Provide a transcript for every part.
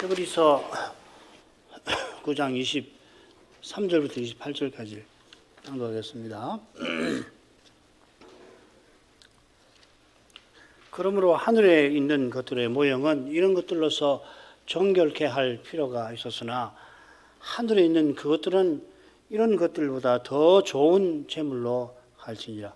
히브리서 9장 23절부터 28절까지 낭독하겠습니다. 그러므로 하늘에 있는 것들의 모형은 이런 것들로서 정결케 할 필요가 있었으나 하늘에 있는 그것들은 이런 것들보다 더 좋은 제물로 할지니라.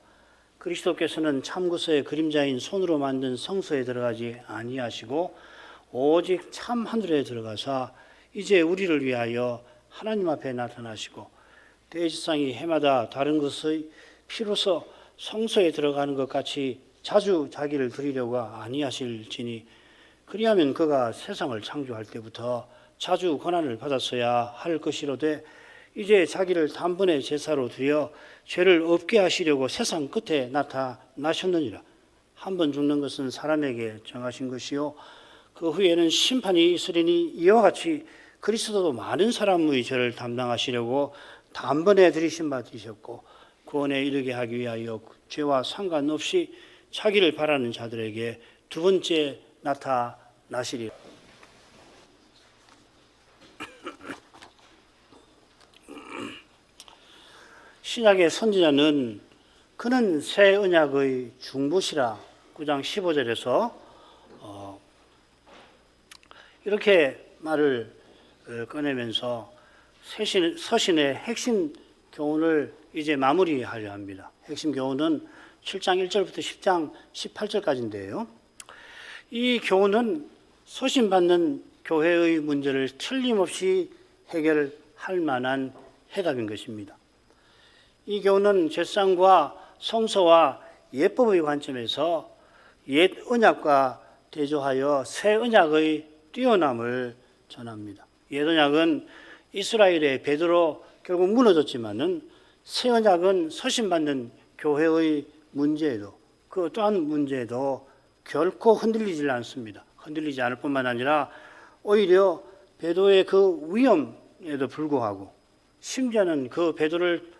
그리스도께서는 참구서의 그림자인 손으로 만든 성소에 들어가지 아니하시고 오직 참 하늘에 들어가사 이제 우리를 위하여 하나님 앞에 나타나시고 대지상이 해마다 다른 것의 피로서 성소에 들어가는 것 같이 자주 자기를 드리려고 아니하실지니 그리하면 그가 세상을 창조할 때부터 자주 고난을 받았어야 할 것이로되 이제 자기를 단번에 제사로 드려 죄를 없게 하시려고 세상 끝에 나타나셨느니라. 한 번 죽는 것은 사람에게 정하신 것이요 그 후에는 심판이 있으리니 이와 같이 그리스도도 많은 사람의 죄를 담당하시려고 단번에 들이신 바 되셨고 구원에 이르게 하기 위하여 죄와 상관없이 자기를 바라는 자들에게 두 번째 나타나시리라. 신약의 선지자는 그는 새 언약의 중보시라 9장 15절에서 이렇게 말을 꺼내면서 서신의 핵심 교훈을 이제 마무리하려 합니다. 핵심 교훈은 7장 1절부터 10장 18절까지인데요. 이 교훈은 서신받는 교회의 문제를 틀림없이 해결할 만한 해답인 것입니다. 이 교훈은 제사장과 성소와 예법의 관점에서 옛 언약과 대조하여 새 언약의 뛰어남을 전합니다. 옛 언약은 이스라엘의 배도로 결국 무너졌지만은 새 언약은 서신받는 교회의 문제에도 그 또한 문제에도 결코 흔들리지 않습니다. 흔들리지 않을 뿐만 아니라 오히려 배도의 그 위험에도 불구하고 심지어는 그 배도를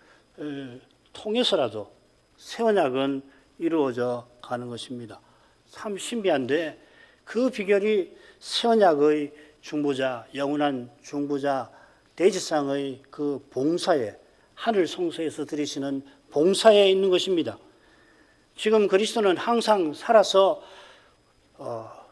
통해서라도 새 언약은 이루어져 가는 것입니다. 참 신비한데 그 비결이 새 언약의 중보자, 영원한 중보자 대지상의 그 봉사에 하늘 성소에서 드리시는 봉사에 있는 것입니다. 지금 그리스도는 항상 살아서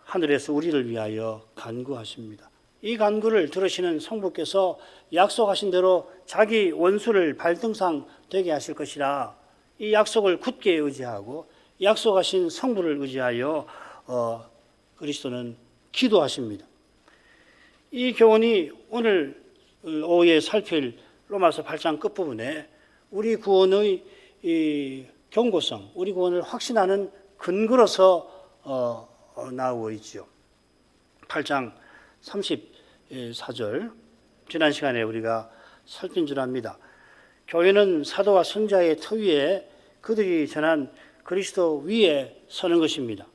하늘에서 우리를 위하여 간구하십니다. 이 간구를 들으시는 성부께서 약속하신 대로 자기 원수를 발등상 되게 하실 것이라 이 약속을 굳게 의지하고 약속하신 성부를 의지하여 그리스도는 기도하십니다. 이 교훈이 오늘 오후에 살필 로마서 8장 끝부분에 우리 구원의 이 경고성, 우리 구원을 확신하는 근거로서 나오고 있죠. 8장 34절 지난 시간에 우리가 살핀 줄 압니다. 교회는 사도와 선지자의 터 위에 그들이 전한 그리스도 위에 서는 것입니다.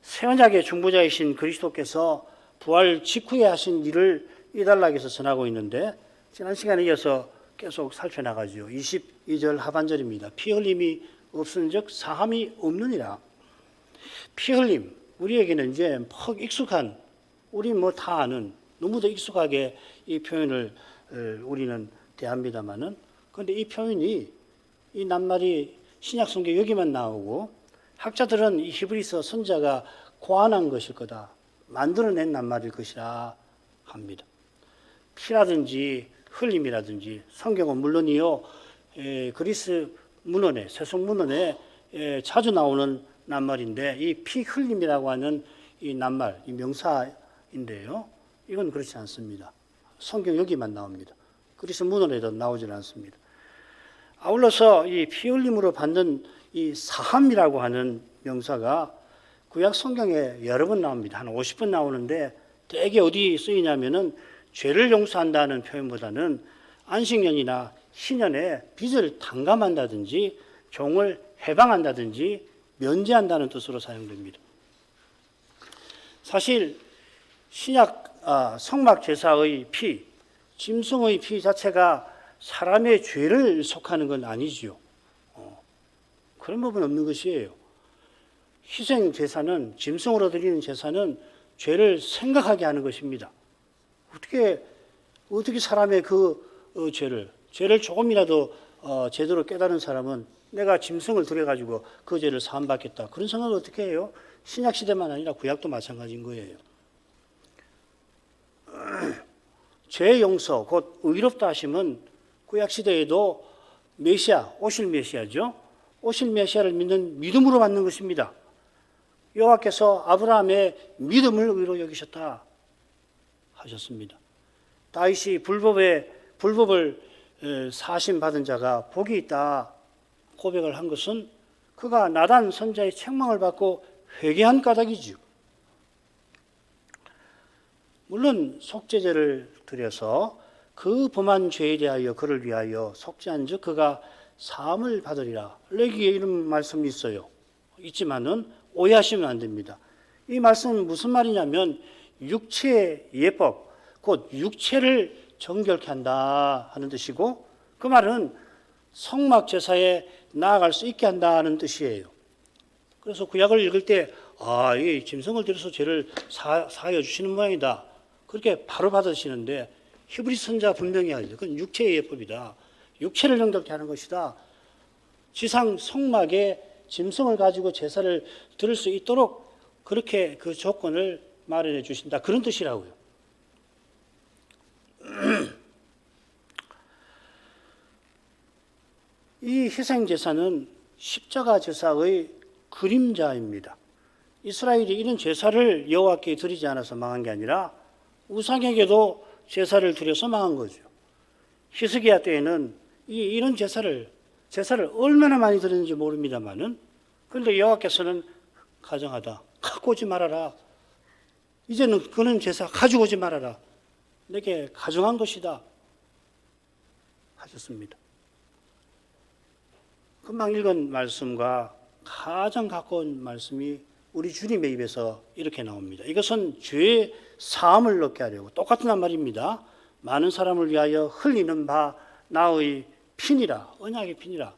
새 언약의 중보자이신 그리스도께서 부활 직후에 하신 일을 이 단락에서 전하고 있는데 지난 시간에 이어서 계속 살펴나가죠. 22절 하반절입니다. 피 흘림이 없은즉 사함이 없느니라. 피 흘림, 우리에게는 이제 퍽 익숙한, 우리 뭐 다 아는, 너무도 익숙하게 이 표현을 우리는 대합니다마는, 그런데 이 표현이, 이 낱말이 신약 성경 여기만 나오고 학자들은 이 히브리서 선지자가 고안한 것일 거다, 만들어낸 낱말일 것이라 합니다. 피라든지 흘림이라든지 성경은 물론이요 그리스 문헌에, 세속 문헌에 자주 나오는 낱말인데 이 피 흘림이라고 하는 이 낱말, 이 명사인데요, 이건 그렇지 않습니다. 성경 여기만 나옵니다. 그리스 문헌에도 나오질 않습니다. 아울러서 이 피 흘림으로 받는 이 사함이라고 하는 명사가 구약 성경에 여러 번 나옵니다. 한 50번 나오는데 되게 어디 쓰이냐면은 죄를 용서한다는 표현보다는 안식년이나 희년에 빚을 탕감한다든지 종을 해방한다든지 면제한다는 뜻으로 사용됩니다. 사실 신약 성막 제사의 피, 짐승의 피 자체가 사람의 죄를 속하는 건 아니지요. 그런 부분 없는 것이에요. 희생 제사는, 짐승으로 드리는 제사는 죄를 생각하게 하는 것입니다. 어떻게 사람의 죄를 조금이라도 제대로 깨달은 사람은 내가 짐승을 들여가지고 그 죄를 사함받겠다. 그런 생각을 어떻게 해요? 신약 시대만 아니라 구약도 마찬가지인 거예요. 죄 용서, 곧 의롭다 하심은 구약 시대에도 메시아, 오실 메시아죠. 오실 메시아를 믿는 믿음으로 받는 것입니다. 여호와께서 아브라함의 믿음을 의로 여기셨다 하셨습니다. 다윗이 불법을 사심 받은 자가 복이 있다 고백을 한 것은 그가 나단 선자의 책망을 받고 회개한 까닭이지요. 물론 속죄제를 드려서 그 범한 죄에 대하여 그를 위하여 속죄한즉 그가 사함을 받으리라. 레위기에 이런 말씀이 있지만은 오해하시면 안 됩니다. 이 말씀은 무슨 말이냐면 육체의 예법, 곧 육체를 정결케 한다 하는 뜻이고, 그 말은 성막 제사에 나아갈 수 있게 한다는 뜻이에요. 그래서 구약을 읽을 때 이 짐승을 들여서 죄를 사하여 주시는 모양이다. 그렇게 바로 받으시는데 히브리 선자 분명히 하죠. 그건 육체의 예법이다. 육체를 정결케 하는 것이다. 지상 성막에 짐승을 가지고 제사를 드릴 수 있도록 그렇게 그 조건을 마련해 주신다. 그런 뜻이라고요. 이 희생제사는 십자가 제사의 그림자입니다. 이스라엘이 이런 제사를 여호와께 드리지 않아서 망한 게 아니라 우상에게도 제사를 드려서 망한 거죠. 히스기야 때에는 이런 제사를 얼마나 많이 드렸는지 모릅니다만은, 그런데 여호와께서는 가정하다. 갖고 오지 말아라. 이제는 그런 제사 가지고 오지 말아라. 내게 가정한 것이다 하셨습니다. 금방 읽은 말씀과 가장 가까운 말씀이 우리 주님의 입에서 이렇게 나옵니다. 이것은 죄의 사함을 얻게 하려고 똑같은 말입니다. 많은 사람을 위하여 흘리는 바 나의 피니라. 언약의 피니라.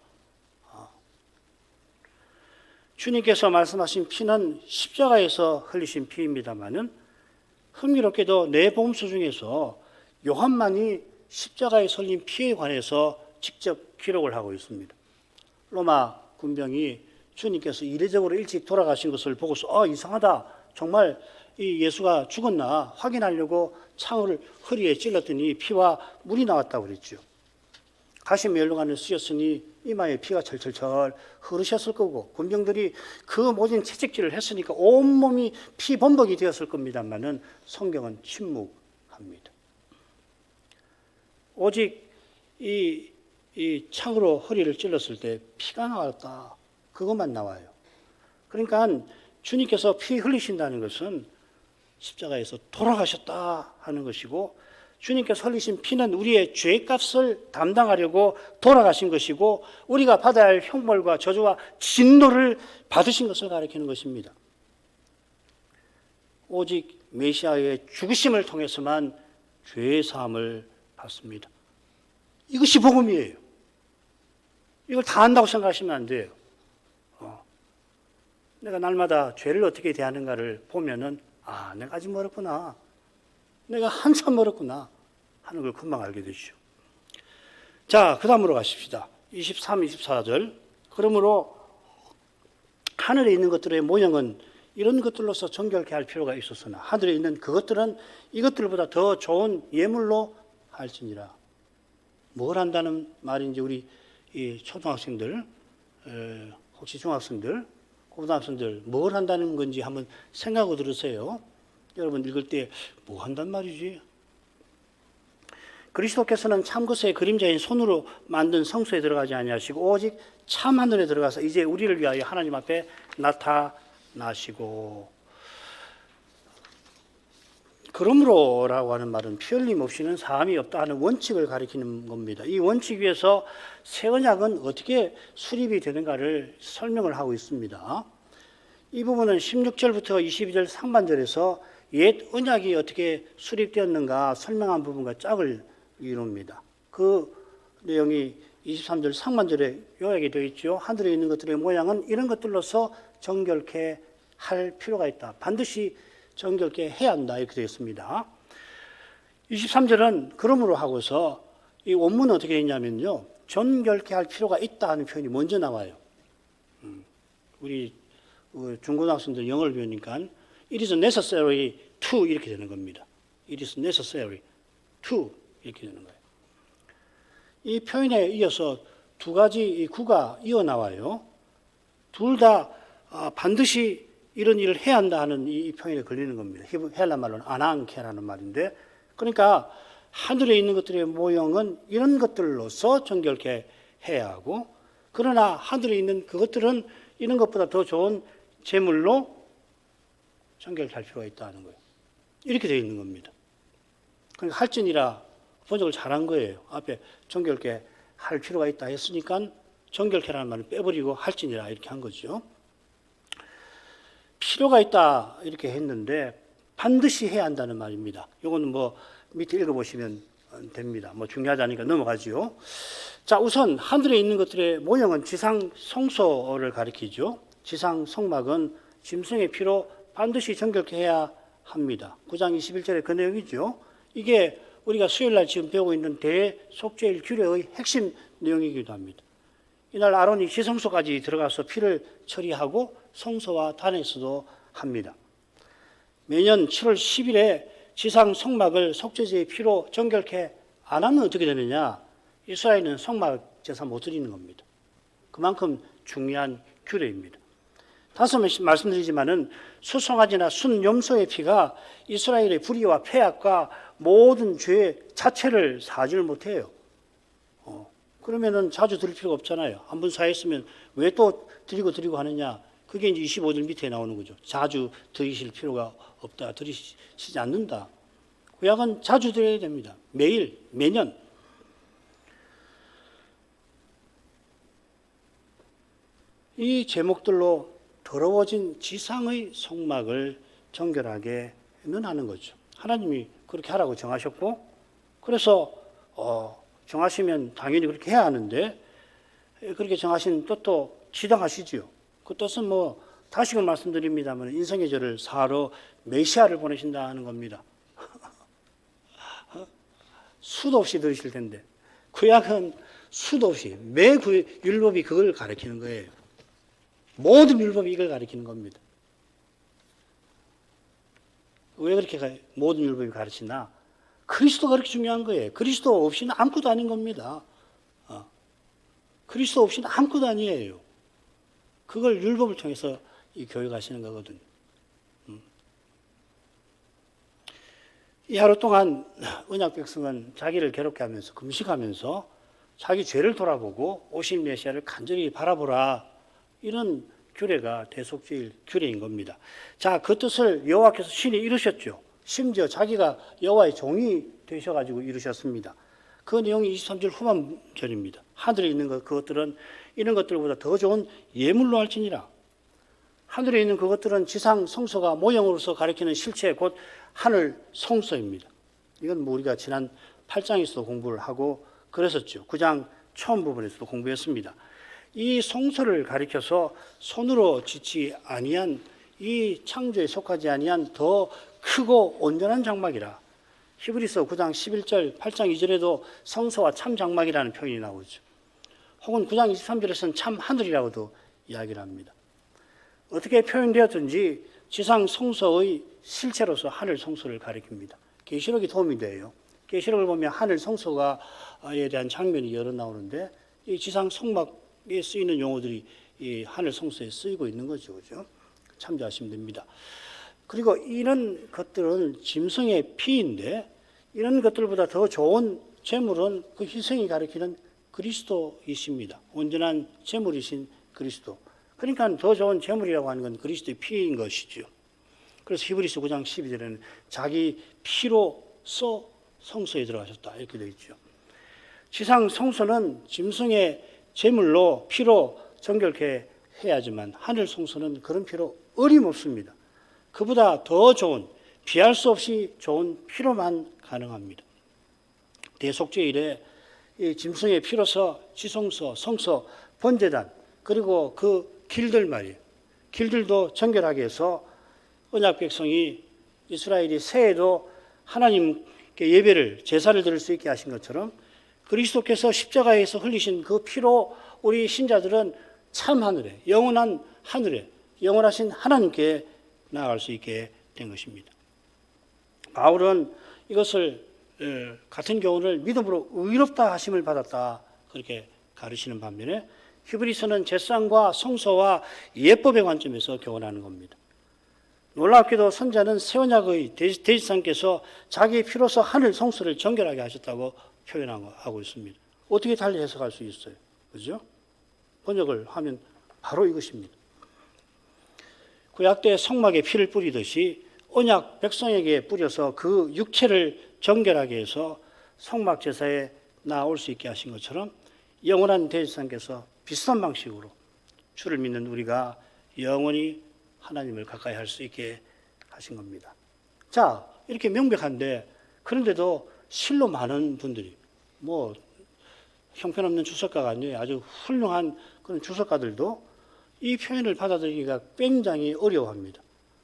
주님께서 말씀하신 피는 십자가에서 흘리신 피입니다마는 흥미롭게도 네 복음서 중에서 요한만이 십자가에 흘린 피에 관해서 직접 기록을 하고 있습니다. 로마 군병이 주님께서 이례적으로 일찍 돌아가신 것을 보고서 이상하다. 정말 이 예수가 죽었나 확인하려고 창을 허리에 찔렀더니 피와 물이 나왔다고 그랬죠. 가시 멸류관을 쓰셨으니 이마에 피가 철철철 흐르셨을 거고, 군병들이 그 모든 채찍질을 했으니까 온몸이 피범벅이 되었을 겁니다만은 성경은 침묵합니다. 오직 이 창으로 허리를 찔렀을 때 피가 나왔다. 그것만 나와요. 그러니까 주님께서 피 흘리신다는 것은 십자가에서 돌아가셨다 하는 것이고, 주님께서 흘리신 피는 우리의 죄값을 담당하려고 돌아가신 것이고, 우리가 받아야 할 형벌과 저주와 진노를 받으신 것을 가리키는 것입니다. 오직 메시아의 죽으심을 통해서만 죄의 사함을 받습니다. 이것이 복음이에요. 이걸 다 안다고 생각하시면 안 돼요. 내가 날마다 죄를 어떻게 대하는가를 보면은 내가 아직 멀었구나. 내가 한참 멀었구나 하는 걸 금방 알게 되죠. 자, 그 다음으로 가십시다. 23, 24절. 그러므로 하늘에 있는 것들의 모형은 이런 것들로서 정결케 할 필요가 있었으나 하늘에 있는 그것들은 이것들보다 더 좋은 예물로 할지니라. 뭘 한다는 말인지 우리 이 초등학생들, 혹시 중학생들, 고등학생들 뭘 한다는 건지 한번 생각하고 들으세요. 여러분 읽을 때 뭐 한단 말이지? 그리스도께서는 참것의 그림자인 손으로 만든 성소에 들어가지 아니하시고 오직 참 하늘에 들어가서 이제 우리를 위하여 하나님 앞에 나타나시고, 그러므로라고 하는 말은 피 흘림 없이는 사함이 없다 하는 원칙을 가리키는 겁니다. 이 원칙 위에서 새 언약은 어떻게 수립이 되는가를 설명을 하고 있습니다. 이 부분은 16절부터 22절 상반절에서 옛 언약이 어떻게 수립되었는가 설명한 부분과 짝을 이룹니다. 그 내용이 23절 상반절에 요약이 되어 있죠. 하늘에 있는 것들의 모양은 이런 것들로서 정결케 할 필요가 있다. 반드시 정결케 해야 한다 이렇게 되어 있습니다. 23절은 그러므로 하고서 이 원문은 어떻게 되어 있냐면요. 정결케 할 필요가 있다 하는 표현이 먼저 나와요. 우리 중고등학생들 영어를 배우니까 it is necessary to 이렇게 되는 겁니다. it is necessary to 이렇게 되는 거예요. 이 표현에 이어서 두 가지 이 구가 이어 나와요. 둘 다 반드시 이런 일을 해야 한다 하는 이 표현에 걸리는 겁니다. 헬라 말로는 아난케라는 말인데, 그러니까 하늘에 있는 것들의 모형은 이런 것들로서 정결케 해야 하고, 그러나 하늘에 있는 그것들은 이런 것보다 더 좋은 제물로 정결케 할 필요가 있다는 거예요. 이렇게 되어 있는 겁니다. 그러니까 할지니라 번역을 잘한 거예요. 앞에 정결케 할 필요가 있다 했으니까 정결케라는 말을 빼버리고 할지니라 이렇게 한 거죠. 필요가 있다 이렇게 했는데 반드시 해야 한다는 말입니다. 이거는 뭐 밑에 읽어보시면 됩니다. 뭐 중요하지 않으니까 넘어가지요. 자, 우선 하늘에 있는 것들의 모형은 지상 성소를 가리키죠. 지상 성막은 짐승의 피로 반드시 정결케 해야 합니다. 9장 21절의 그 내용이죠. 이게 우리가 수요일날 지금 배우고 있는 대속죄일 규례의 핵심 내용이기도 합니다. 이날 아론이 지성소까지 들어가서 피를 처리하고 성소와 단에서도 합니다. 매년 7월 10일에 지상 성막을 속죄제의 피로 정결케 안 하면 어떻게 되느냐? 이스라엘은 성막 제사 못 드리는 겁니다. 그만큼 중요한 규례입니다. 다시 말씀드리지만은 수송아지나 순염소의 피가 이스라엘의 불의와 폐악과 모든 죄 자체를 사지를 못해요. 그러면은 자주 드릴 필요가 없잖아요. 한 번 사했으면 왜 또 드리고 하느냐? 그게 이제 25절 밑에 나오는 거죠. 자주 드리실 필요가 없다. 드리시지 않는다. 구약은 자주 드려야 됩니다. 매일, 매년. 이 제목들로 더러워진 지상의 성막을 정결하게는 하는 거죠. 하나님이 그렇게 하라고 정하셨고, 그래서 정하시면 당연히 그렇게 해야 하는데, 그렇게 정하신 뜻도 지당하시지요. 그 뜻은 뭐 다시금 말씀드립니다만 인생의 죄를 사하러 메시아를 보내신다는 겁니다. 수도 없이 들으실 텐데 구약은 수도 없이 매 율법이 그걸 가리키는 거예요. 모든 율법이 이걸 가리키는 겁니다. 왜 그렇게 모든 율법이 가르치나? 그리스도가 그렇게 중요한 거예요. 그리스도 없이는 아무것도 아닌 겁니다. 그리스도 없이는 아무것도 아니에요. 그걸 율법을 통해서 이 교육하시는 거거든요. 이 하루 동안 언약 백성은 자기를 괴롭게 하면서 금식하면서 자기 죄를 돌아보고 오신 메시아를 간절히 바라보라, 이런 규례가 대속죄일 규례인 겁니다. 자, 그 뜻을 여호와께서 신이 이루셨죠. 심지어 자기가 여호와의 종이 되셔가지고 이루셨습니다. 그 내용이 23절 후반절입니다. 하늘에 있는 그것들은 이런 것들보다 더 좋은 예물로 할지니라. 하늘에 있는 그것들은 지상 성소가 모형으로서 가리키는 실체 곧 하늘 성소입니다. 이건 뭐 우리가 지난 8장에서도 공부를 하고 그랬었죠. 9장 처음 부분에서도 공부했습니다. 이 성소를 가리켜서 손으로 짓지 아니한, 이 창조에 속하지 아니한 더 크고 온전한 장막이라. 히브리서 9장 11절, 8장 2절에도 성소와 참 장막이라는 표현이 나오죠. 혹은 9장 23절에서는 참 하늘이라고도 이야기를 합니다. 어떻게 표현되었든지 지상 성소의 실체로서 하늘 성소를 가리킵니다. 계시록이 도움이 돼요. 계시록을 보면 하늘 성소가에 대한 장면이 여러 나오는데 이 지상 성막에 쓰이는 용어들이 이 하늘 성소에 쓰이고 있는 거죠. 그죠? 참조하시면 됩니다. 그리고 이런 것들은 짐승의 피인데 이런 것들보다 더 좋은 제물은 그 희생이 가리키는 그리스도이십니다. 온전한 제물이신 그리스도. 그러니까 더 좋은 제물이라고 하는 건 그리스도의 피인 것이죠. 그래서 히브리서 9장 12절에는 자기 피로써 성소에 들어가셨다 이렇게 되어 있죠. 지상 성소는 짐승의 제물로 피로 정결케 해야지만 하늘 성소는 그런 피로 어림없습니다. 그보다 더 좋은, 비할 수 없이 좋은 피로만 가능합니다. 대속죄일에 이 짐승의 피로서 지성소, 성소, 번제단, 그리고 그 길들 말이에요. 길들도 정결하게 해서 언약 백성이 이스라엘이 새해도 하나님께 예배를 제사를 드릴 수 있게 하신 것처럼 그리스도께서 십자가에서 흘리신 그 피로 우리 신자들은 참 하늘에 영원한 하늘에 영원하신 하나님께 나아갈 수 있게 된 것입니다. 바울은 이것을 같은 교훈을 믿음으로 의롭다 하심을 받았다 그렇게 가르치는 반면에 히브리서는 제사장과 성소와 예법의 관점에서 교훈하는 겁니다. 놀랍게도 선자는 새 언약의 대지상께서 자기 피로서 하늘 성소를 정결하게 하셨다고 표현하고 있습니다. 어떻게 달리 해석할 수 있어요? 그죠? 번역을 하면 바로 이것입니다. 구약 때 성막에 피를 뿌리듯이 언약 백성에게 뿌려서 그 육체를 정결하게 해서 성막 제사에 나올 수 있게 하신 것처럼 영원한 대지상께서 비슷한 방식으로 주를 믿는 우리가 영원히 하나님을 가까이 할 수 있게 하신 겁니다. 자, 이렇게 명백한데 그런데도 실로 많은 분들이 형편없는 주석가가 아니에요. 아주 훌륭한 그런 주석가들도 이 표현을 받아들이기가 굉장히 어려워합니다.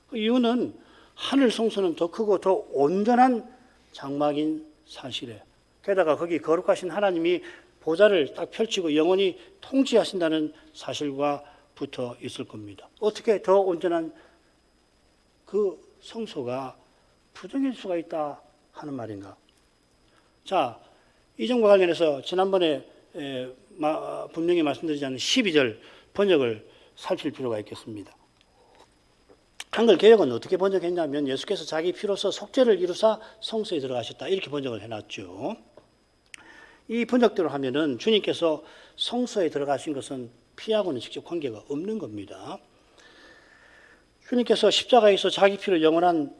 그 이유는 하늘 성소는 더 크고 더 온전한 장막인 사실에 게다가 거기 거룩하신 하나님이 보좌를 딱 펼치고 영원히 통치하신다는 사실과 붙어 있을 겁니다. 어떻게 더 온전한 그 성소가 부정일 수가 있다 하는 말인가? 자, 이 점과 관련해서 지난번에 분명히 말씀드리지 않은 12절 번역을 살필 필요가 있겠습니다. 한글 개역은 어떻게 번역했냐면 예수께서 자기 피로서 속죄를 이루사 성소에 들어가셨다 이렇게 번역을 해놨죠. 이 번역대로 하면은 주님께서 성소에 들어가신 것은 피하고는 직접 관계가 없는 겁니다. 주님께서 십자가에서 자기 피로 영원한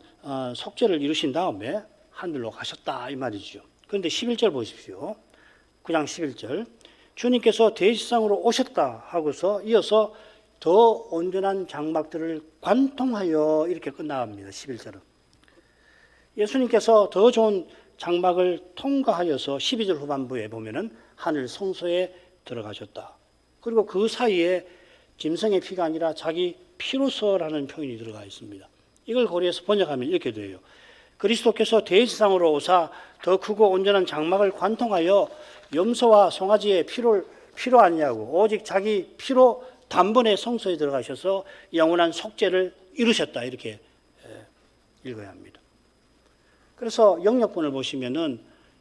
속죄를 이루신 다음에 하늘로 가셨다 이 말이죠. 그런데 11절 보십시오. 9장 11절 주님께서 대지상으로 오셨다 하고서 이어서 더 온전한 장막들을 관통하여 이렇게 끝나갑니다. 11절은. 예수님께서 더 좋은 장막을 통과하여서 12절 후반부에 보면은 하늘 성소에 들어가셨다. 그리고 그 사이에 짐승의 피가 아니라 자기 피로서라는 표현이 들어가 있습니다. 이걸 고려해서 번역하면 이렇게 돼요. 그리스도께서 대지상으로 오사 더 크고 온전한 장막을 관통하여 염소와 송아지의 피로 아니냐고 오직 자기 피로 단번에 성소에 들어가셔서 영원한 속죄를 이루셨다 이렇게 읽어야 합니다. 그래서 영역본을 보시면은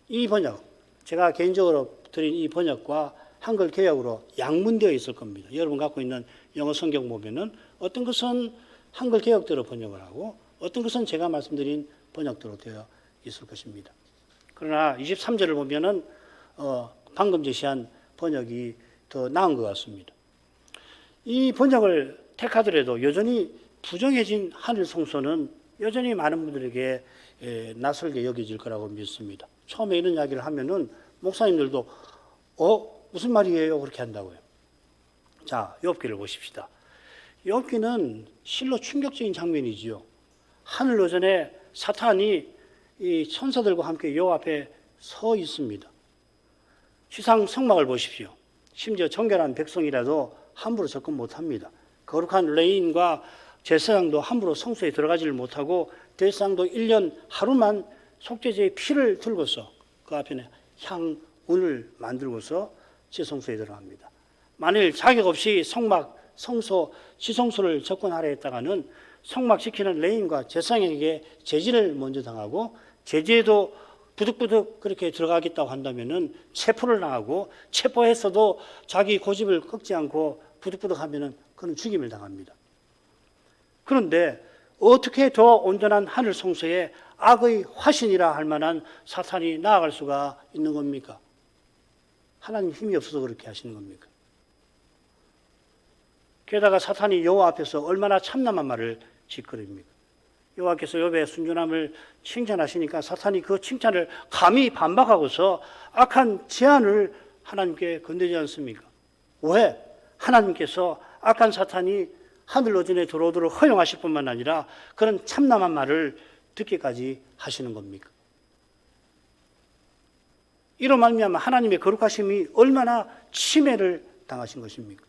이 번역 제가 개인적으로 드린 이 번역과 한글 개역으로 양문되어 있을 겁니다. 여러분 갖고 있는 영어 성경 보면은 어떤 것은 한글 개역대로 번역을 하고 어떤 것은 제가 말씀드린 번역대로 되어 있을 것입니다. 그러나 23절을 보면은 방금 제시한 번역이 더 나은 것 같습니다. 이 번역을 택하더라도 여전히 부정해진 하늘 성소는 여전히 많은 분들에게 낯설게 여겨질 거라고 믿습니다. 처음에 이런 이야기를 하면은 목사님들도 무슨 말이에요? 그렇게 한다고요. 자, 욥기를 보십시다. 욥기는 실로 충격적인 장면이지요. 하늘 오전에 사탄이 이 천사들과 함께 요 앞에 서 있습니다. 지상 성막을 보십시오. 심지어 정결한 백성이라도 함부로 접근 못합니다. 거룩한 레인과 제사장도 함부로 성소에 들어가지를 못하고 대제사장도 1년 하루만 속죄제의 피를 들고서 그 앞에는 향운을 만들고서 지성소에 들어갑니다. 만일 자격 없이 성막, 성소, 지성소를 접근하려 했다가는 성막 지키는 레인과 제사장에게 제지를 먼저 당하고 제지에도 부득부득 그렇게 들어가겠다고 한다면은 체포를 당하고 체포했어도 자기 고집을 꺾지 않고 부득부득 하면은 그는 죽임을 당합니다. 그런데 어떻게 더 온전한 하늘 성소에 악의 화신이라 할 만한 사탄이 나아갈 수가 있는 겁니까? 하나님 힘이 없어서 그렇게 하시는 겁니까? 게다가 사탄이 여호와 앞에서 얼마나 참남한 말을 짓거립니까? 여호와께서 욥의 순전함을 칭찬하시니까 사탄이 그 칭찬을 감히 반박하고서 악한 제안을 하나님께 건네지 않습니까? 왜? 하나님께서 악한 사탄이 하늘 오전에 들어오도록 허용하실 뿐만 아니라 그런 참남한 말을 듣기까지 하시는 겁니까? 이로 말미암아 하나님의 거룩하심이 얼마나 침해를 당하신 것입니까?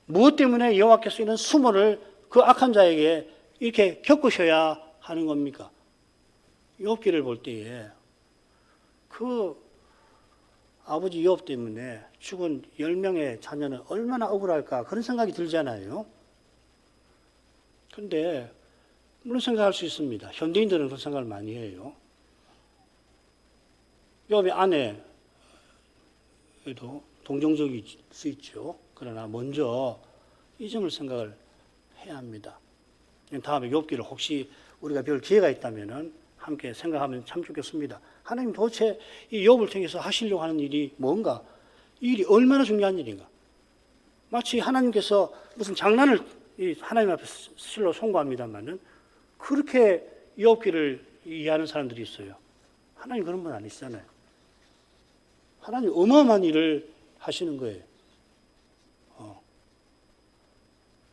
무엇 때문에 여호와께서 이런 수모를 그 악한 자에게 이렇게 겪으셔야 하는 겁니까? 욥기를 볼 때에 그 아버지 욥 때문에 죽은 10명의 자녀는 얼마나 억울할까 그런 생각이 들잖아요. 그런데 물론 생각할 수 있습니다. 현대인들은 그런 생각을 많이 해요. 욥의 아내에도 동정적일 수 있죠. 그러나 먼저 이 점을 생각을 해야 합니다. 다음에 욥기를 혹시 우리가 별 기회가 있다면 함께 생각하면 참 좋겠습니다. 하나님 도대체 이 욥을 통해서 하시려고 하는 일이 뭔가? 이 일이 얼마나 중요한 일인가? 마치 하나님께서 무슨 장난을 하나님 앞에 실로 송구합니다만은 그렇게 욥기를 이해하는 사람들이 있어요. 하나님 그런 분 아니시잖아요. 하나님 어마어마한 일을 하시는 거예요.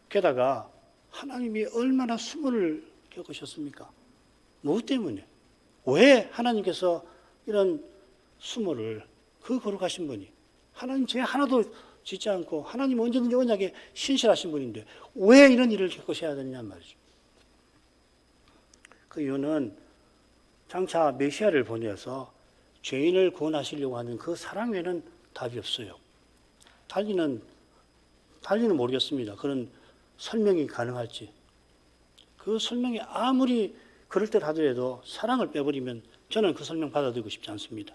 게다가 하나님이 얼마나 수모를 겪으셨습니까? 무엇 때문에? 왜 하나님께서 이런 수모를 그 거룩하신 분이 하나님 죄 하나도 짓지 않고 하나님 언제든지 언약에 신실하신 분인데 왜 이런 일을 겪으셔야 되느냐 말이죠. 그 이유는 장차 메시아를 보내서 죄인을 구원하시려고 하는 그 사랑 외에는 답이 없어요. 달리는 모르겠습니다. 그런 설명이 가능할지. 그 설명이 아무리 그럴듯하더라도 사랑을 빼버리면 저는 그 설명 받아들이고 싶지 않습니다.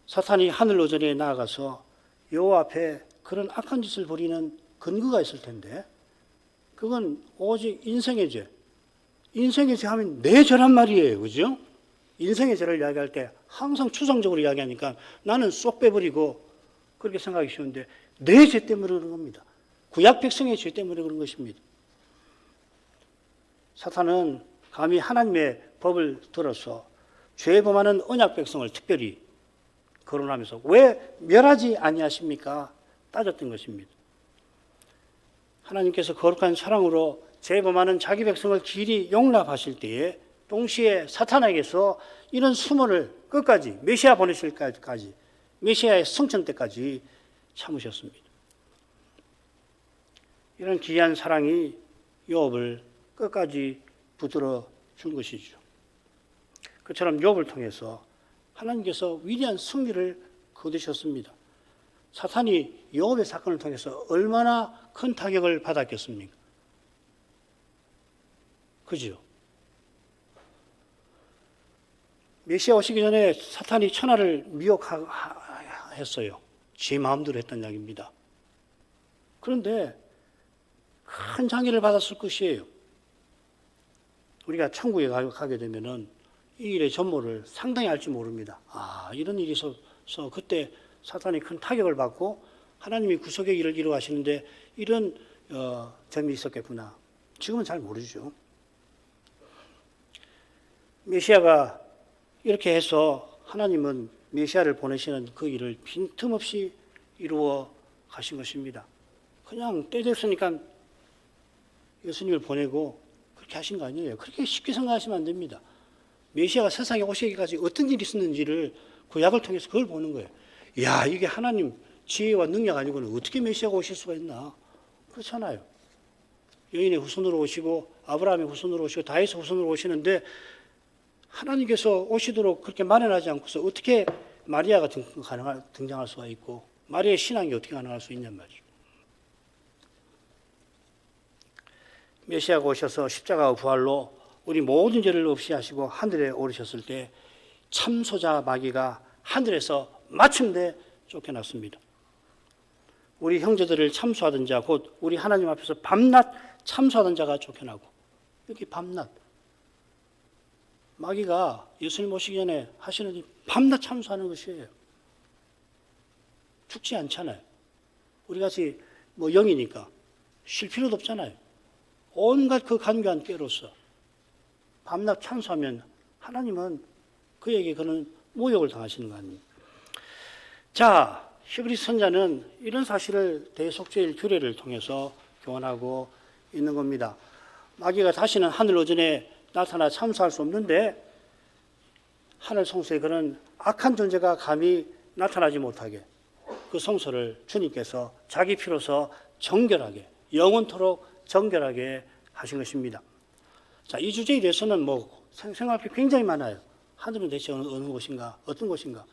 사탄이 하늘 오전에 나아가서 여호와 앞에 그런 악한 짓을 벌이는 근거가 있을 텐데 그건 오직 인생의 죄. 인생의 죄 하면 내 죄란 말이에요. 그죠? 인생의 죄를 이야기할 때 항상 추상적으로 이야기하니까 나는 쏙 빼버리고 그렇게 생각하기 쉬운데 내 죄 때문에 그런 겁니다. 구약 백성의 죄 때문에 그런 것입니다. 사탄은 감히 하나님의 법을 들어서 죄 범하는 언약 백성을 특별히 거론하면서 왜 멸하지 아니하십니까? 따졌던 것입니다. 하나님께서 거룩한 사랑으로 죄 범하는 자기 백성을 길이 용납하실 때에 동시에 사탄에게서 이런 수모를 끝까지 메시아 보내실 때까지 메시아의 승천 때까지 참으셨습니다. 이런 귀한 사랑이 욥을 끝까지 붙들어 준 것이죠. 그처럼 욥을 통해서 하나님께서 위대한 승리를 거두셨습니다. 사탄이 욥의 사건을 통해서 얼마나 큰 타격을 받았겠습니까? 그죠? 메시아 오시기 전에 사탄이 천하를 미혹했어요. 제 마음대로 했던 이야기입니다. 그런데 큰 장애를 받았을 것이에요. 우리가 천국에 가게 되면은 이 일의 전모를 상당히 알지 모릅니다. 이런 일이 있어서 그때 사탄이 큰 타격을 받고 하나님이 구속의 일을 이루어가시는데 이런 점이 있었겠구나. 지금은 잘 모르죠. 메시아가 이렇게 해서 하나님은 메시아를 보내시는 그 일을 빈틈없이 이루어 가신 것입니다. 그냥 때 됐으니까 예수님을 보내고 그렇게 하신 거 아니에요. 그렇게 쉽게 생각하시면 안 됩니다. 메시아가 세상에 오시기까지 어떤 일이 있었는지를 구약을 통해서 그걸 보는 거예요. 이야, 이게 하나님 지혜와 능력 아니고는 어떻게 메시아가 오실 수가 있나? 그렇잖아요. 여인의 후손으로 오시고 아브라함의 후손으로 오시고 다윗의 후손으로 오시는데 하나님께서 오시도록 그렇게 마련하지 않고서 어떻게 마리아가 등장할 수가 있고 마리아의 신앙이 어떻게 가능할 수 있냔 말이죠. 메시아가 오셔서 십자가와 부활로 우리 모든 죄를 없이 하시고 하늘에 오르셨을 때 참소자 마귀가 하늘에서 마침내 쫓겨났습니다. 우리 형제들을 참소하던 자, 곧 우리 하나님 앞에서 밤낮 참소하던 자가 쫓겨나고 이렇게 밤낮 마귀가 예수님 오시기 전에 하시는 일 밤낮 참소하는 것이에요. 죽지 않잖아요. 우리같이 영이니까 쉴 필요도 없잖아요. 온갖 그 간교한 꾀로서 밤낮 참소하면 하나님은 그에게 그런 모욕을 당하시는 거 아닙니까? 자, 히브리 선자는 이런 사실을 대속죄일 규례를 통해서 교훈하고 있는 겁니다. 마귀가 다시는 하늘 오전에 나타나 참소할 수 없는데 하늘 성소에 그런 악한 존재가 감히 나타나지 못하게 그 성소를 주님께서 자기 피로서 정결하게 영원토록 정결하게 하신 것입니다. 자, 이 주제에 대해서는 생각할 게 굉장히 많아요. 하늘은 대체 어느 곳인가? 어떤 곳인가?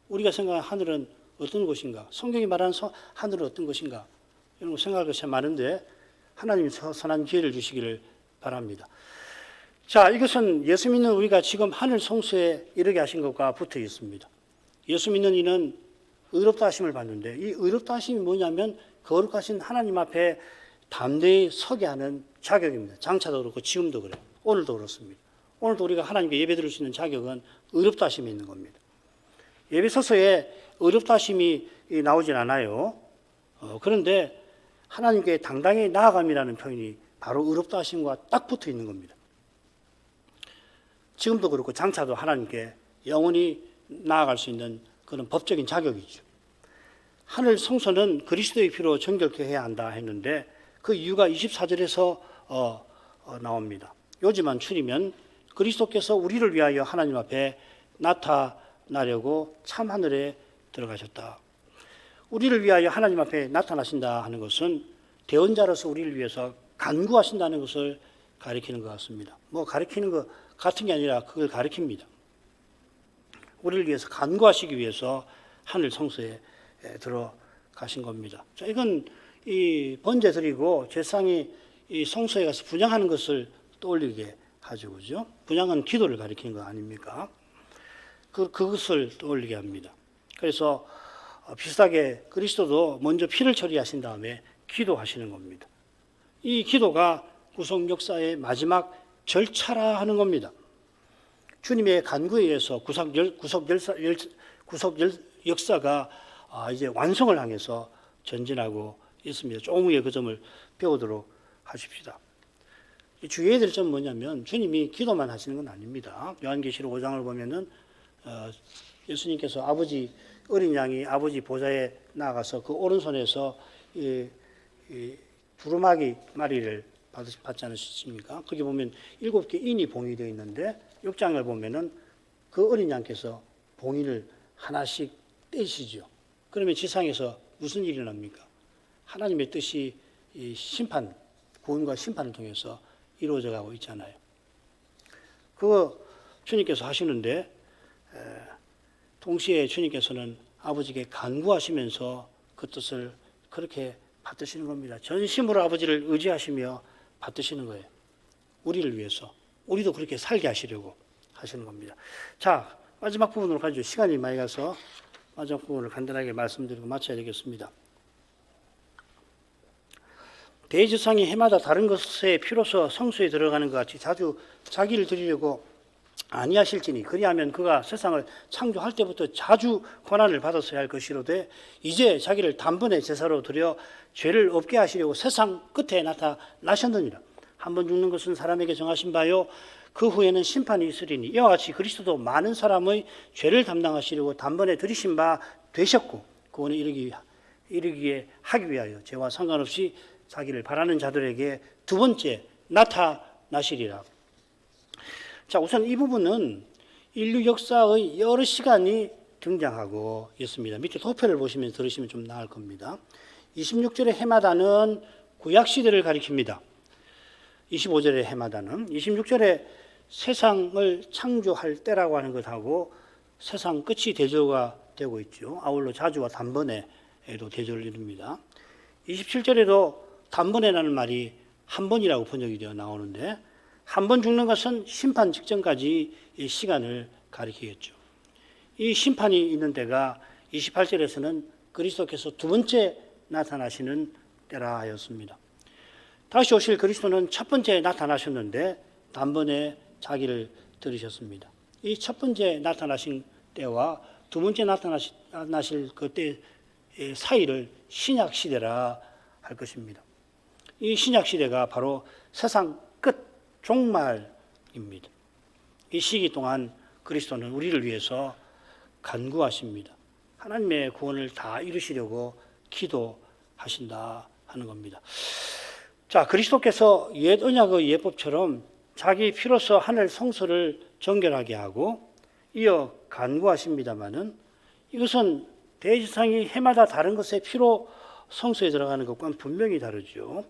우리가 생각하는 하늘은 어떤 곳인가? 성경이 말하는 하늘은 어떤 것인가? 이런 거 생각할 것이 많은데 하나님이 선한 기회를 주시기를 바랍니다. 자, 이것은 예수 믿는 우리가 지금 하늘 성소에 이르게 하신 것과 붙어 있습니다. 예수 믿는 이는 의롭다 하심을 받는데, 이 의롭다 하심이 뭐냐면 거룩하신 하나님 앞에 담대히 서게 하는 자격입니다. 장차도 그렇고 지금도 그래요. 오늘도 그렇습니다. 오늘도 우리가 하나님께 예배드릴 수 있는 자격은 의롭다 하심이 있는 겁니다. 예배서서에 의롭다 하심이 나오진 않아요. 그런데 하나님께 당당히 나아감이라는 표현이 바로 의롭다 하심과 딱 붙어 있는 겁니다. 지금도 그렇고 장차도 하나님께 영원히 나아갈 수 있는 그런 법적인 자격이죠. 하늘 성소는 그리스도의 피로 정결케 해야 한다 했는데 그 이유가 24절에서 나옵니다. 요지만 추리면 그리스도께서 우리를 위하여 하나님 앞에 나타나려고 참 하늘에 들어가셨다. 우리를 위하여 하나님 앞에 나타나신다 하는 것은 대언자로서 우리를 위해서 간구하신다는 것을 가리키는 것 같습니다. 가리키는 것 같은 게 아니라 그걸 가리킵니다. 우리를 위해서 간구하시기 위해서 하늘 성소에 들어가신 겁니다. 자, 이건 이 번제 드리고 제사장이 이 성소에 가서 분향하는 것을 떠올리게 하죠, 그죠? 분향은 기도를 가리키는 거 아닙니까? 그것을 떠올리게 합니다. 그래서 비슷하게 그리스도도 먼저 피를 처리하신 다음에 기도하시는 겁니다. 이 기도가 구속 역사의 마지막 절차라 하는 겁니다. 주님의 간구에 의해서 구속 역사가 이제 완성을 향해서 전진하고 있습니다. 조금 후에 그 점을 배우도록 하십시다. 주의해야 될 점은 뭐냐면 주님이 기도만 하시는 건 아닙니다. 요한계시록 5장을 보면은 예수님께서 어린 양이 아버지 보좌에 나가서 그 오른손에서 이 두루마기 마리를 받지 않으셨습니까? 거기 보면 7개 인이 봉인되어 있는데 6장을 보면은 그 어린 양께서 봉인을 하나씩 떼시죠. 그러면 지상에서 무슨 일이 납니까? 하나님의 뜻이 이 구원과 심판을 통해서 이루어져 가고 있잖아요. 그거 주님께서 하시는데 동시에 주님께서는 아버지께 간구하시면서 그 뜻을 그렇게 받드시는 겁니다. 전심으로 아버지를 의지하시며 받드시는 거예요. 우리를 위해서. 우리도 그렇게 살게 하시려고 하시는 겁니다. 자, 마지막 부분으로 가죠. 시간이 많이 가서 마지막 부분을 간단하게 말씀드리고 마쳐야 되겠습니다. 대제사장이 해마다 다른 것에 피로서 성소에 들어가는 것 같이 자주 자기를 드리려고 아니하실지니 그리하면 그가 세상을 창조할 때부터 자주 고난을 받았어야 할 것이로되 이제 자기를 단번에 제사로 드려 죄를 없게 하시려고 세상 끝에 나타나셨느니라. 한번 죽는 것은 사람에게 정하신 바요 그 후에는 심판이 있으리니 이와 같이 그리스도도 많은 사람의 죄를 담당하시려고 단번에 들이신 바 되셨고 그원에 이르기에 하기 위하여 죄와 상관없이 자기를 바라는 자들에게 두 번째 나타나시리라. 자, 우선 이 부분은 인류 역사의 여러 시간이 등장하고 있습니다. 밑에 도표를 보시면 들으시면 좀 나을 겁니다. 26절의 해마다는 구약시대를 가리킵니다. 25절의 해마다는 26절에 세상을 창조할 때라고 하는 것하고 세상 끝이 대조가 되고 있죠. 아울러 자주와 단번에도 대조를 이룹니다. 27절에도 단번에라는 말이 한 번이라고 번역이 되어 나오는데 한 번 죽는 것은 심판 직전까지 이 시간을 가리키겠죠. 이 심판이 있는 때가 28절에서는 그리스도께서 두 번째 나타나시는 때라 하였습니다. 다시 오실 그리스도는 첫 번째 나타나셨는데 단번에 자기를 들으셨습니다. 이 첫 번째 나타나신 때와 두 번째 나타나실 그때 사이를 신약 시대라 할 것입니다. 이 신약 시대가 바로 세상 끝 종말입니다. 이 시기 동안 그리스도는 우리를 위해서 간구하십니다. 하나님의 구원을 다 이루시려고 기도하신다 하는 겁니다. 자, 그리스도께서 옛 언약의 예법처럼 자기 피로서 하늘 성소를 정결하게 하고 이어 간구하십니다마는 이것은 대제사장이 해마다 다른 것의 피로 성소에 들어가는 것과는 분명히 다르죠.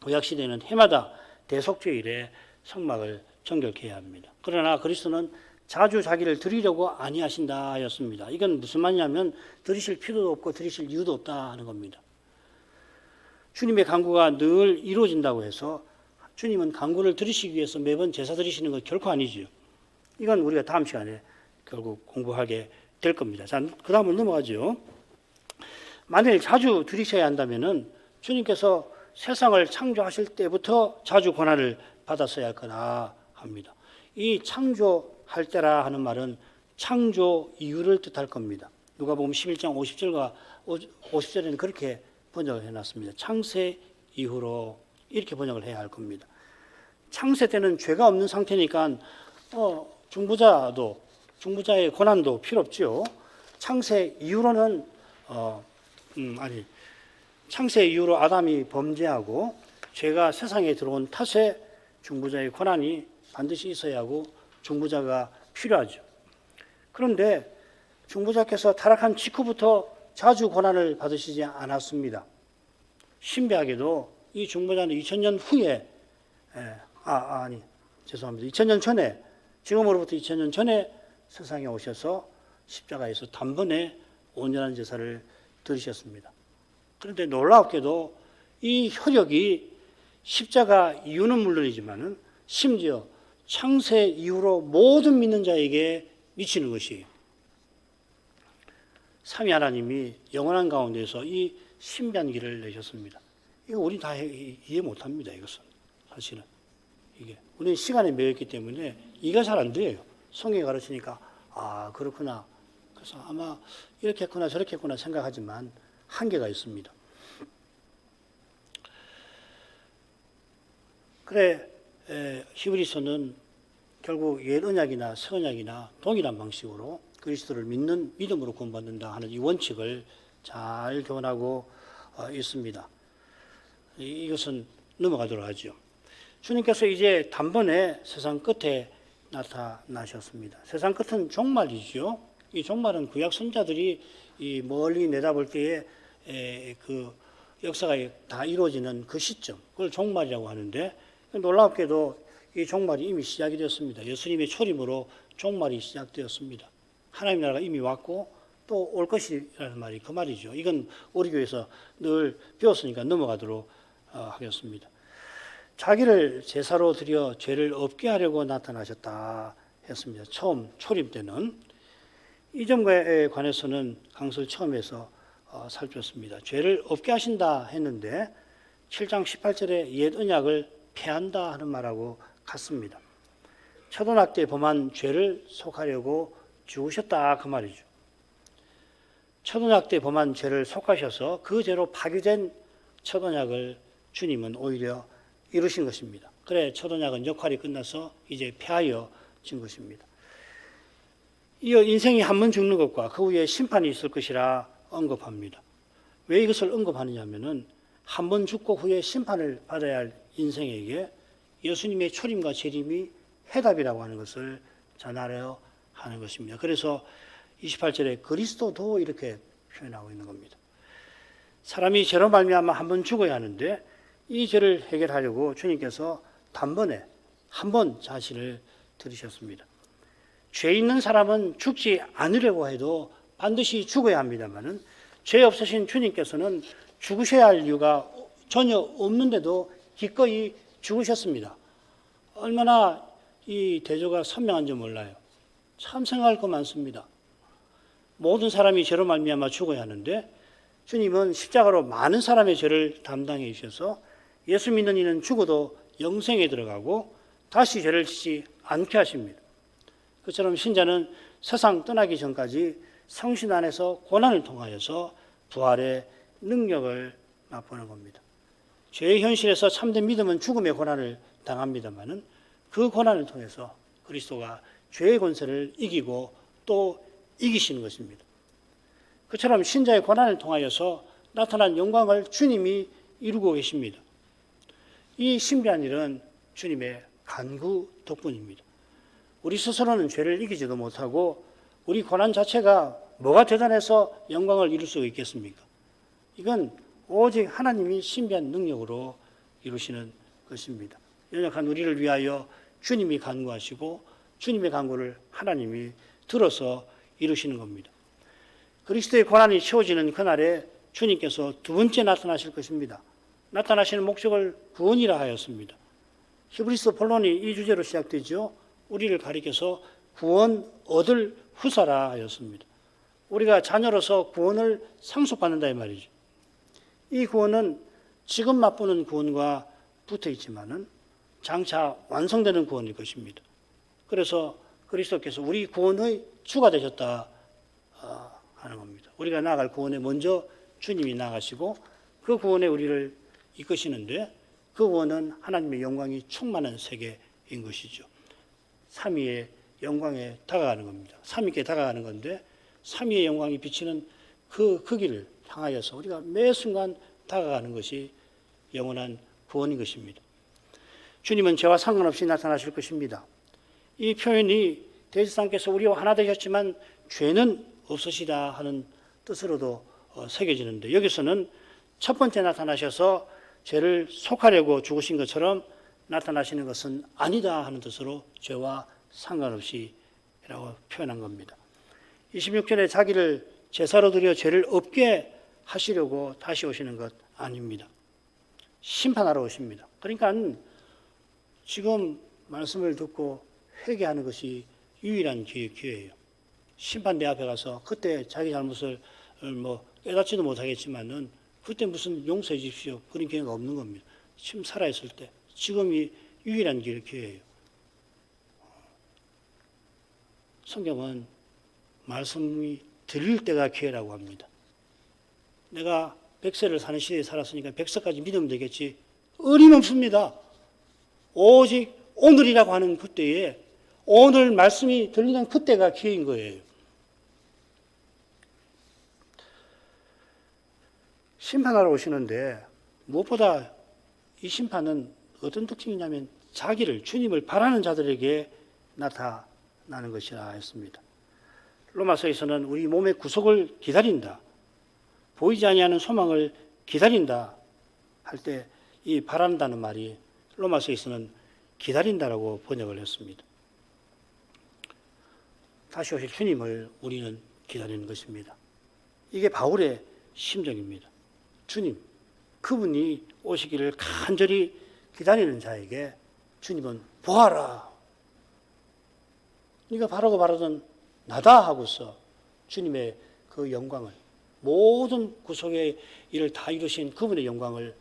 구약 시대는 해마다 대속죄일에 성막을 정결케 해야 합니다. 그러나 그리스도는 자주 자기를 드리려고 아니하신다 하였습니다. 이건 무슨 말이냐면 드리실 필요도 없고 드리실 이유도 없다 하는 겁니다. 주님의 간구가 늘 이루어진다고 해서 주님은 간구를 드리시기 위해서 매번 제사 드리시는 것 결코 아니지요. 이건 우리가 다음 시간에 결국 공부하게 될 겁니다. 자, 그 다음으로 넘어가죠. 만일 자주 드리셔야 한다면은 주님께서 세상을 창조하실 때부터 자주 고난을 받았어야 할거나 합니다. 이 창조할 때라 하는 말은 창조 이유를 뜻할 겁니다. 누가복음 11장 50절과 50절에는 그렇게 번역을 해놨습니다. 창세 이후로 이렇게 번역을 해야 할 겁니다. 창세 때는 죄가 없는 상태니까 중보자의 고난도 필요 없죠. 창세 이후로는 창세 이후로 아담이 범죄하고 죄가 세상에 들어온 탓에 중보자의 고난이 반드시 있어야 하고 중보자가 필요하죠. 그런데 중보자께서 타락한 직후부터 자주 고난을 받으시지 않았습니다. 신비하게도 이 중보자는 2000년 후에 2000년 전에, 지금으로부터 2000년 전에 세상에 오셔서 십자가에서 단번에 온전한 제사를 드리셨습니다. 그런데 놀랍게도 이 효력이 십자가 이유는 물론이지만은 심지어 창세 이후로 모든 믿는 자에게 미치는 것이에요. 삼위 하나님이 영원한 가운데서 이 신비한 길을 내셨습니다. 이거 우리 다 이해 못합니다. 이것은 사실은 우리는 시간에 매였기 때문에 이해가 잘 안 돼요. 성경이 가르치니까 그렇구나. 그래서 아마 이렇게 했구나 저렇게 했구나 생각하지만 한계가 있습니다. 그래 히브리서는 결국 옛 언약이나 새 언약이나 동일한 방식으로 그리스도를 믿는 믿음으로 구원받는다 하는 이 원칙을 잘 교훈하고 있습니다. 이것은 넘어가도록 하죠. 주님께서 이제 단번에 세상 끝에 나타나셨습니다. 세상 끝은 종말이죠. 이 종말은 구약 선자들이 이 멀리 내다볼 때에 그 역사가 다 이루어지는 그 시점, 그걸 종말이라고 하는데 놀랍게도 이 종말이 이미 시작이 되었습니다. 예수님의 초림으로 종말이 시작되었습니다. 하나님 나라가 이미 왔고 또 올 것이라는 말이 그 말이죠. 이건 우리 교회에서 늘 배웠으니까 넘어가도록 하겠습니다. 자기를 제사로 드려 죄를 없게 하려고 나타나셨다 했습니다. 처음 초림 때는 이 점에 관해서는 강설 처음에서 살폈습니다. 죄를 없게 하신다 했는데 7장 18절에 옛 언약을 폐한다 하는 말하고 같습니다. 초등학 때 범한 죄를 속하려고 죽으셨다 그 말이죠. 초등학 때 범한 죄를 속하셔서 그 죄로 파괴된 초등학을 주님은 오히려 이루신 것입니다. 그래 초등학은 역할이 끝나서 이제 폐하여진 것입니다. 이어 인생이 한 번 죽는 것과 그 후에 심판이 있을 것이라 언급합니다. 왜 이것을 언급하느냐 하면은 한 번 죽고 후에 심판을 받아야 할 인생에게 예수님의 초림과 재림이 해답이라고 하는 것을 전하려 하는 것입니다. 그래서 28절에 그리스도도 이렇게 표현하고 있는 겁니다. 사람이 죄로 말미암아 한 번 죽어야 하는데 이 죄를 해결하려고 주님께서 단번에 한 번 자신을 들이셨습니다. 죄 있는 사람은 죽지 않으려고 해도 반드시 죽어야 합니다만은 죄 없으신 주님께서는 죽으셔야 할 이유가 전혀 없는데도 기꺼이 죽으셨습니다. 얼마나 이 대조가 선명한지 몰라요. 참 생각할 거 많습니다. 모든 사람이 죄로 말미암아 죽어야 하는데 주님은 십자가로 많은 사람의 죄를 담당해 주셔서 예수 믿는 이는 죽어도 영생에 들어가고 다시 죄를 짓지 않게 하십니다. 그처럼 신자는 세상 떠나기 전까지 성신 안에서 고난을 통하여서 부활의 능력을 맛보는 겁니다. 죄의 현실에서 참된 믿음은 죽음의 고난을 당합니다마는 그 고난을 통해서 그리스도가 죄의 권세를 이기고 또 이기시는 것입니다. 그처럼 신자의 고난을 통하여서 나타난 영광을 주님이 이루고 계십니다. 이 신비한 일은 주님의 간구 덕분입니다. 우리 스스로는 죄를 이기지도 못하고 우리 고난 자체가 뭐가 대단해서 영광을 이룰 수 있겠습니까? 이건 오직 하나님이 신비한 능력으로 이루시는 것입니다. 연약한 우리를 위하여 주님이 간구하시고 주님의 간구를 하나님이 들어서 이루시는 겁니다. 그리스도의 고난이 채워지는 그날에 주님께서 두 번째 나타나실 것입니다. 나타나시는 목적을 구원이라 하였습니다. 히브리서 본론이 이 주제로 시작되죠. 우리를 가리켜서 구원 얻을 후사라 하였습니다. 우리가 자녀로서 구원을 상속받는다 이 말이죠. 이 구원은 지금 맛보는 구원과 붙어 있지만은 장차 완성되는 구원일 것입니다. 그래서 그리스도께서 우리 구원의 주가 되셨다 하는 겁니다. 우리가 나아갈 구원에 먼저 주님이 나가시고 그 구원에 우리를 이끄시는데 그 구원은 하나님의 영광이 충만한 세계인 것이죠. 삼위의 영광에 다가가는 겁니다. 삼위께 다가가는 건데 삼위의 영광이 비치는 그 길을 향하여서 우리가 매 순간 다가가는 것이 영원한 구원인 것입니다. 주님은 죄와 상관없이 나타나실 것입니다. 이 표현이 대제사장께서 우리와 하나 되셨지만 죄는 없으시다 하는 뜻으로도 새겨지는데 여기서는 첫 번째 나타나셔서 죄를 속하려고 죽으신 것처럼 나타나시는 것은 아니다 하는 뜻으로 죄와 상관없이 라고 표현한 겁니다. 26절에 자기를 제사로 드려 죄를 없게 하시려고 다시 오시는 것 아닙니다. 심판하러 오십니다. 그러니까 지금 말씀을 듣고 회개하는 것이 유일한 기회예요. 심판대 앞에 가서 그때 자기 잘못을 깨닫지도 못하겠지만은 그때 무슨 용서해 주십시오. 그런 기회가 없는 겁니다. 지금 살아있을 때 지금이 유일한 기회예요. 성경은 말씀이 들릴 때가 기회라고 합니다. 내가 100세를 사는 시대에 살았으니까 100세까지 믿으면 되겠지. 어림없습니다. 오직 오늘이라고 하는 그때에 오늘 말씀이 들리는 그때가 기회인 거예요. 심판하러 오시는데 무엇보다 이 심판은 어떤 특징이냐면 자기를 주님을 바라는 자들에게 나타나는 것이라 했습니다. 로마서에서는 우리 몸의 구속을 기다린다. 보이지 아니하는 소망을 기다린다 할 때 이 바란다는 말이 로마서에서는 기다린다라고 번역을 했습니다. 다시 오실 주님을 우리는 기다리는 것입니다. 이게 바울의 심정입니다. 주님, 그분이 오시기를 간절히 기다리는 자에게 주님은 보아라. 네가 바라고 바라던 나다 하고서 주님의 그 영광을 모든 구속의 일을 다 이루신 그분의 영광을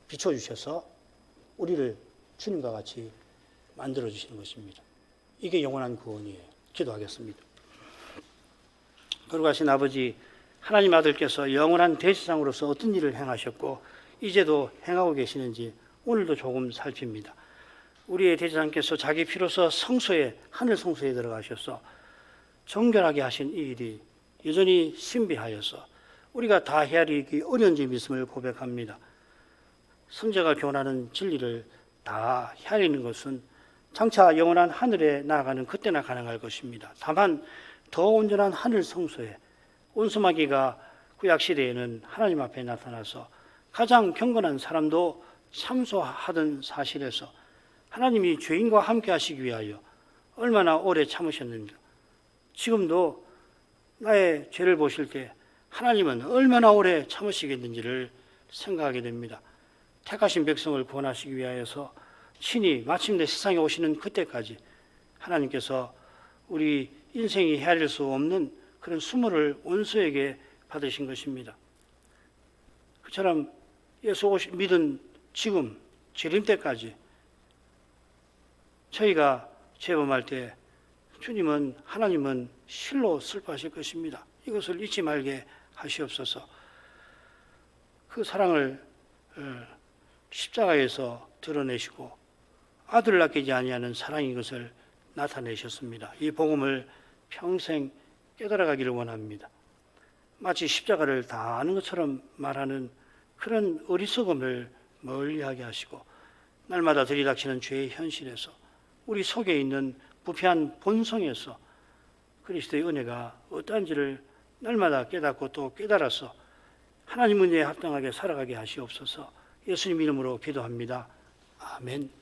비춰주셔서 우리를 주님과 같이 만들어주시는 것입니다. 이게 영원한 구원이에요. 기도하겠습니다. 거룩하신 아버지, 하나님 아들께서 영원한 대제사장으로서 어떤 일을 행하셨고 이제도 행하고 계시는지 오늘도 조금 살핍니다. 우리의 대제사장께서 자기 피로서 성소에, 하늘 성소에 들어가셔서 정결하게 하신 이 일이 여전히 신비하여서 우리가 다 헤아리기 어려운 점이 있음을 고백합니다. 성자가 교훈하는 진리를 다 헤아리는 것은 장차 영원한 하늘에 나아가는 그때나 가능할 것입니다. 다만 더 온전한 하늘 성소에 온수마귀가 구약시대에는 하나님 앞에 나타나서 가장 경건한 사람도 참소하던 사실에서 하나님이 죄인과 함께 하시기 위하여 얼마나 오래 참으셨는가. 지금도 나의 죄를 보실 때 하나님은 얼마나 오래 참으시겠는지를 생각하게 됩니다. 택하신 백성을 구원하시기 위하여서 친히 마침내 세상에 오시는 그때까지 하나님께서 우리 인생이 헤아릴 수 없는 그런 수모를 원수에게 받으신 것입니다. 그처럼 예수 믿은 지금 재림 때까지 저희가 재범할 때 주님은 하나님은 실로 슬퍼하실 것입니다. 이것을 잊지 말게 하시옵소서. 그 사랑을 십자가에서 드러내시고 아들을 아끼지 아니하는 사랑인 것을 나타내셨습니다. 이 복음을 평생 깨달아가기를 원합니다. 마치 십자가를 다 아는 것처럼 말하는 그런 어리석음을 멀리하게 하시고 날마다 들이닥치는 죄의 현실에서 우리 속에 있는 부패한 본성에서 그리스도의 은혜가 어떠한지를 날마다 깨닫고 또 깨달아서 하나님 은혜에 합당하게 살아가게 하시옵소서. 예수님 이름으로 기도합니다. 아멘.